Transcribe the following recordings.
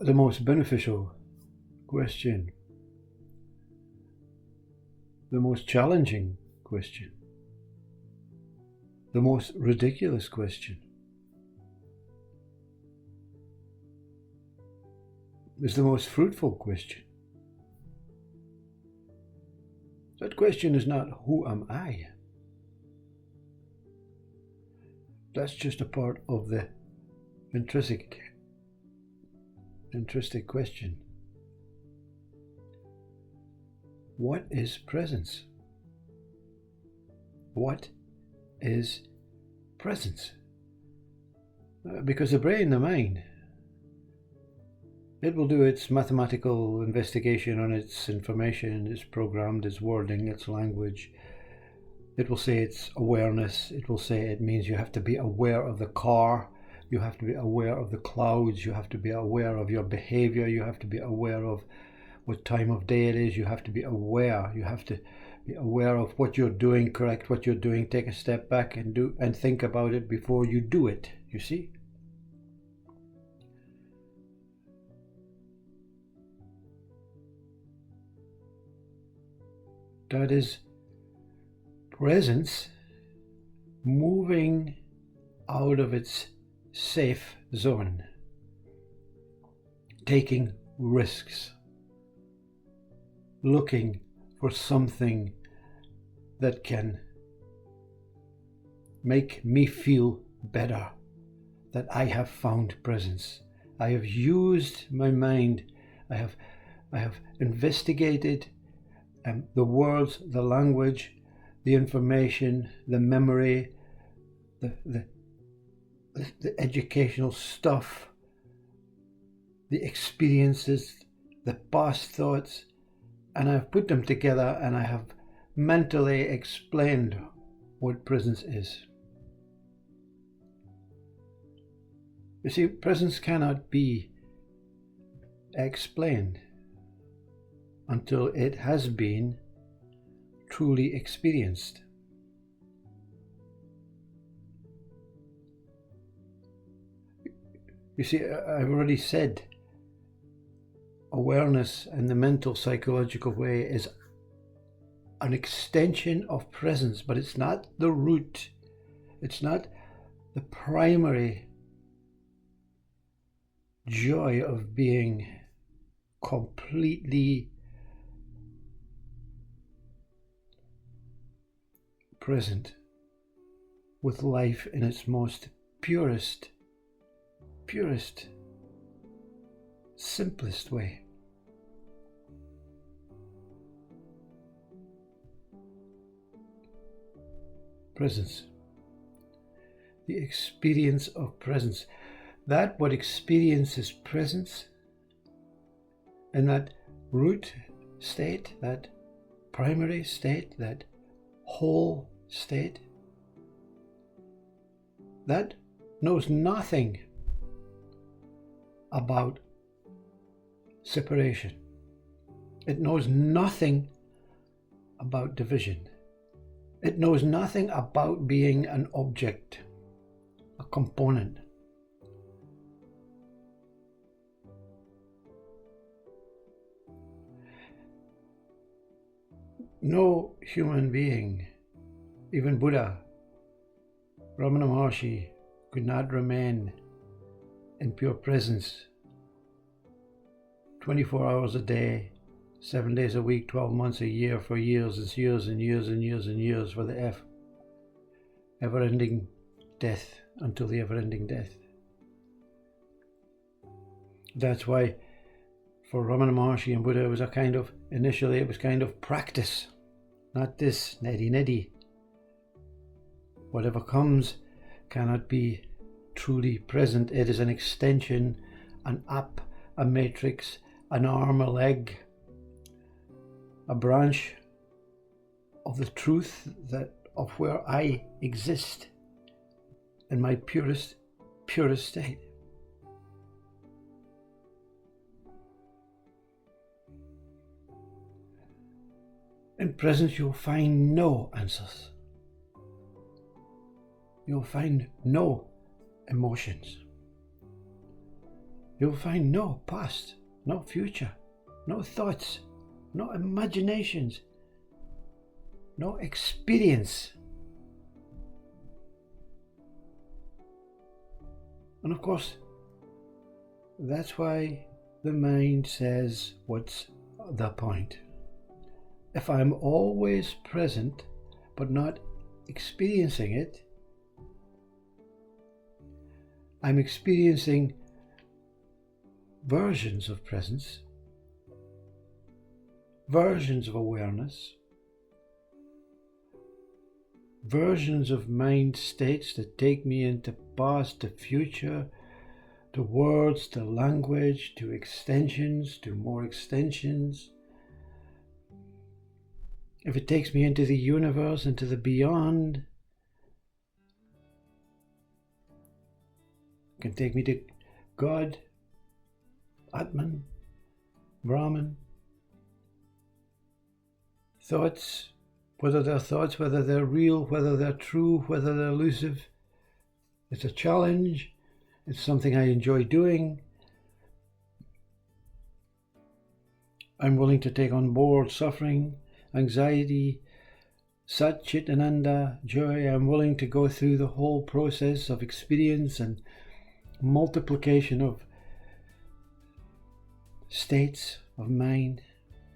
The most beneficial question, the most challenging question, the most ridiculous question is the most fruitful question. That question is not, who am I? That's just a part of the intrinsic question. What is presence? What is presence? Because the brain, the mind, it will do its mathematical investigation on its information, its programmed, its wording, its language. It will say it's awareness. It will say it means you have to be aware of the car. You have to be aware of the clouds. You have to be aware of your behavior. You have to be aware of what time of day it is. You have to be aware. You have to be aware of what you're doing, correct what you're doing. Take a step back and think about it before you do it. You see? That is presence moving out of its safe zone, taking risks, looking for something that can make me feel better, that I have found presence. I have used my mind. I have investigated the words, the language, the information, the memory, the educational stuff, the experiences, the past thoughts, and I've put them together and I have mentally explained what presence is. You see, presence cannot be explained until it has been truly experienced. You see, I've already said awareness in the mental psychological way is an extension of presence, but it's not the root. It's not the primary joy of being completely present with life in its most purest, simplest way. Presence. The experience of presence. That what experiences presence in that root state, that primary state, that whole state, that knows nothing about separation. It knows nothing about division. It knows nothing about being an object, a component. No human being, even Buddha, Ramana Maharshi, could not remain in pure presence 24 hours a day, 7 days a week, 12 months a year, for years and years and years and years and years, for the ever-ending death, until the ever-ending death. That's why for Ramana Maharshi and Buddha, it was initially it was kind of practice, not this niddy. Whatever comes cannot be truly present. It is an extension, an up, a matrix, an arm, a leg, a branch of the truth of where I exist in my purest state. In presence, you'll find no answers. You'll find no emotions. you'll find no past, no future, no thoughts, no imaginations, no experience. And of course, that's why the mind says, what's the point? If I'm always present but not experiencing it, I'm experiencing versions of presence, versions of awareness, versions of mind states that take me into past, to future, to words, to language, to extensions, to more extensions. If it takes me into the universe, into the beyond, it can take me to God, Atman, Brahman. Thoughts, whether they're thoughts, whether they're real, whether they're true, whether they're elusive. It's a challenge. It's something I enjoy doing. I'm willing to take on board suffering, anxiety, Sat Chit Ananda, joy. I'm willing to go through the whole process of experience and multiplication of states of mind,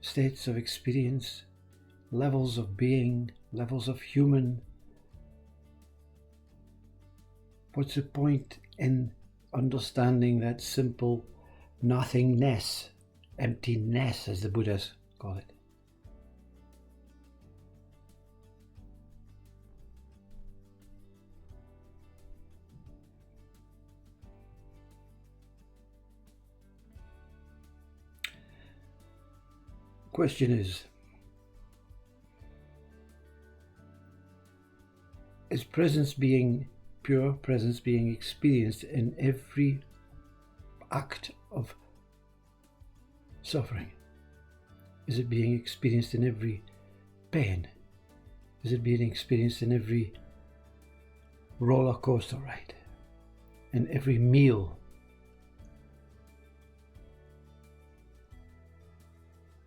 states of experience, levels of being, levels of human. What's the point in understanding that simple nothingness, emptiness, as the Buddhas call it? Question is presence being pure, presence being experienced in every act of suffering? Is it being experienced in every pain? Is it being experienced in every roller coaster ride? In every meal?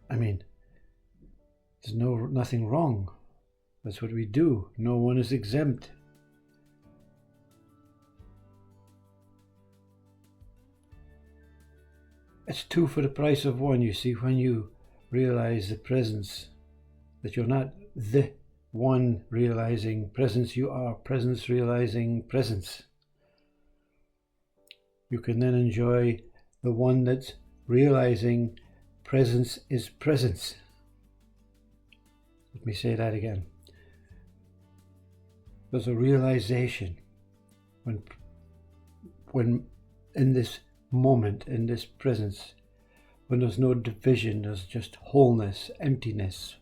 I mean, there's nothing wrong. That's what we do. No one is exempt. It's two for the price of one, you see, when you realize the presence, that you're not the one realizing presence, you are presence realizing presence. You can then enjoy the one that's realizing presence is presence. Let me say that again. There's a realization when in this moment, in this presence, when there's no division, there's just wholeness, emptiness,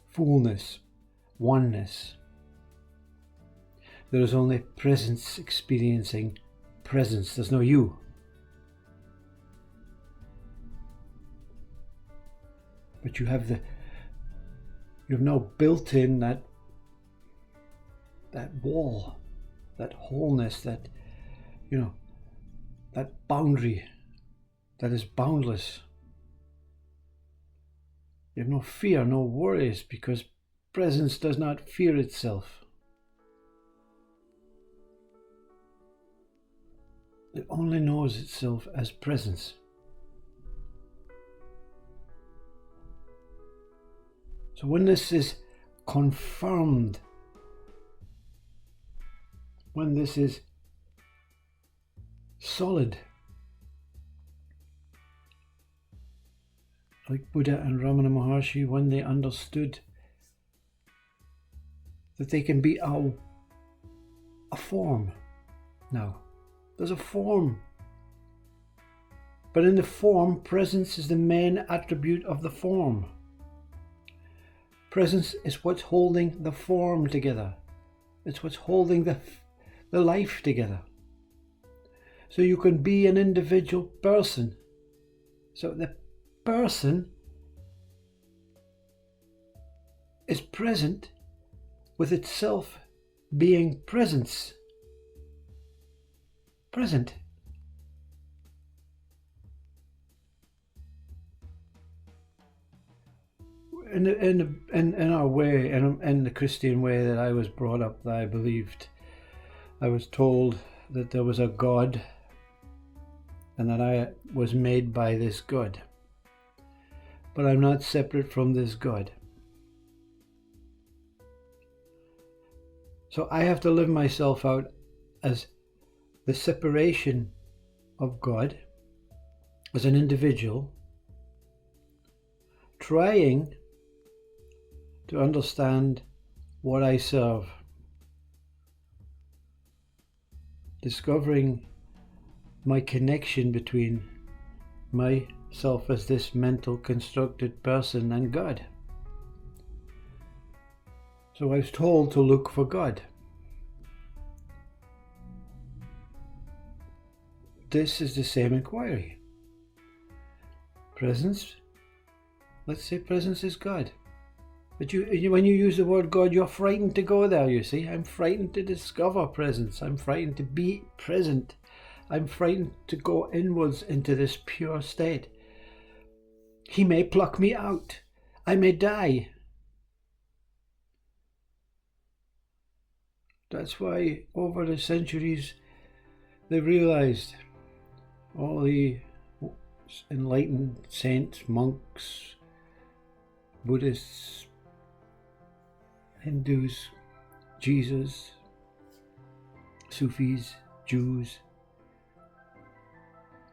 fullness, oneness. There is only presence experiencing presence. There's no you. But you have now built in that wall, that wholeness, that boundary that is boundless. You have no fear, no worries, because presence does not fear itself. It only knows itself as presence. So when this is confirmed, when this is solid, like Buddha and Ramana Maharshi, when they understood that they can be a form now. There's a form. But in the form, presence is the main attribute of the form. Presence is what's holding the form together. It's what's holding the life together. So you can be an individual person. So the person is present with itself being presence. Present. in our way, in the Christian way that I was brought up, that I believed, I was told that there was a God and that I was made by this God. But I'm not separate from this God. So I have to live myself out as the separation of God as an individual, trying to understand what I serve, discovering my connection between myself as this mental constructed person and God. So I was told to look for God. This is the same inquiry. Presence, let's say presence is God. But when you use the word God, you're frightened to go there, you see. I'm frightened to discover presence. I'm frightened to be present. I'm frightened to go inwards into this pure state. He may pluck me out. I may die. That's why over the centuries they realized, all the enlightened saints, monks, Buddhists, Hindus, Jesus, Sufis, Jews,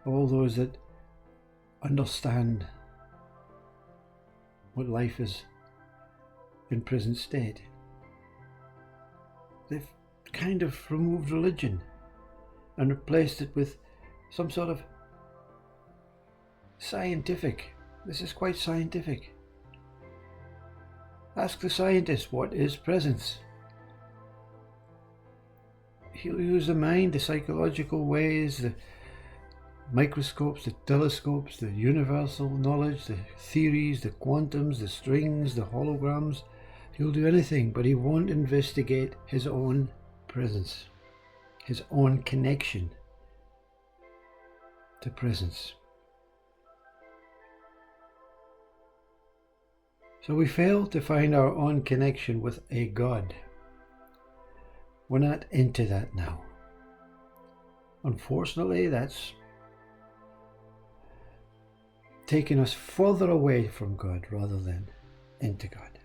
all those that understand what life is in present state. They've kind of removed religion and replaced it with some sort of scientific. This is quite scientific. Ask the scientist, what is presence? He'll use the mind, the psychological ways, the microscopes, the telescopes, the universal knowledge, the theories, the quantums, the strings, the holograms. He'll do anything, but he won't investigate his own presence, his own connection to presence. So we fail to find our own connection with a God. We're not into that now. Unfortunately, that's taking us further away from God rather than into God.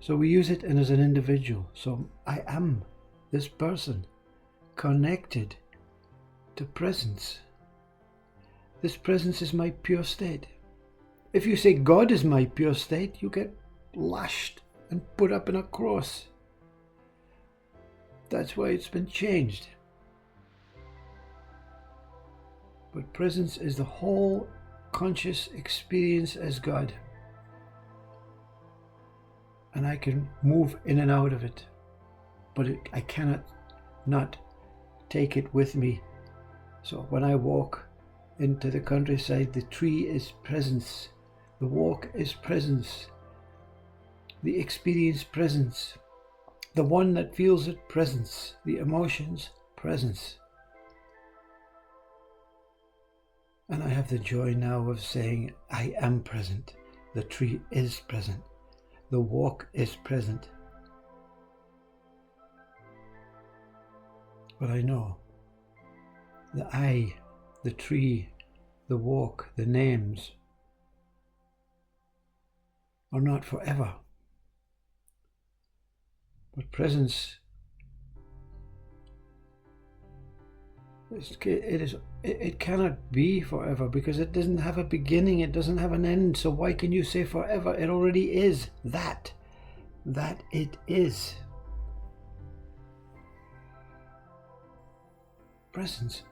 So we use it as an individual. So I am this person connected to presence. This presence is my pure state. If you say God is my pure state, you get lashed and put up in a cross. That's why it's been changed. But presence is the whole conscious experience as God. And I can move in and out of it. But I cannot not take it with me. So when I walk into the countryside, the tree is presence. The walk is presence. The experience, presence. The one that feels it, presence. The emotions, presence. And I have the joy now of saying, I am present. The tree is present. The walk is present. But I know the I, the tree, the walk, the names are not forever. But presence, it cannot be forever because it doesn't have a beginning, it doesn't have an end. So why can you say forever? It already is that it is. Presence